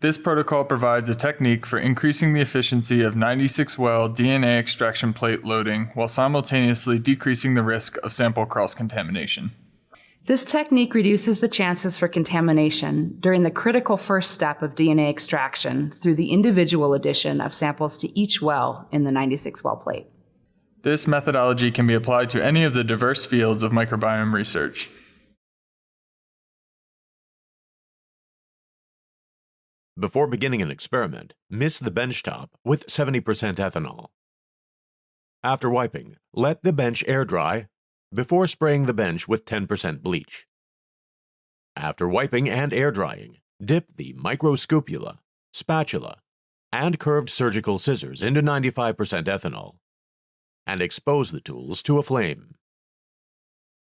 This protocol provides a technique for increasing the efficiency of 96-well DNA extraction plate loading while simultaneously decreasing the risk of sample cross-contamination. This technique reduces the chances for contamination during the critical first step of DNA extraction through the individual addition of samples to each well in the 96-well plate. This methodology can be applied to any of the diverse fields of microbiome research. Before beginning an experiment, mist the bench top with 70% ethanol. After wiping, let the bench air dry before spraying the bench with 10% bleach. After wiping and air drying, dip the microscopula, spatula, and curved surgical scissors into 95% ethanol and expose the tools to a flame.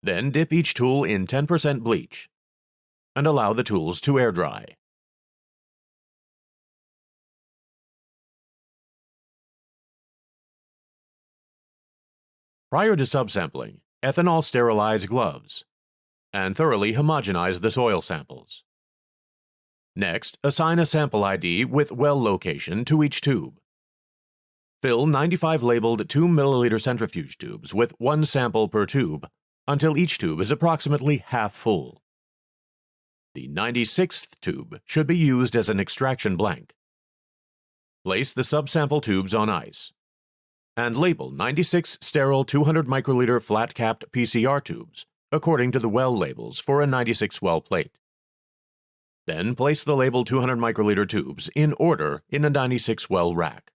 Then dip each tool in 10% bleach and allow the tools to air dry. Prior to subsampling, ethanol sterilize gloves and thoroughly homogenize the soil samples. Next, assign a sample ID with well location to each tube. Fill 95 labeled 2 milliliter centrifuge tubes with 1 sample per tube until each tube is approximately half full. The 96th tube should be used as an extraction blank. Place the subsample tubes on ice and label 96 sterile 200 microliter flat-capped PCR tubes according to the well labels for a 96-well plate. Then place the labeled 200 microliter tubes in order in a 96-well rack.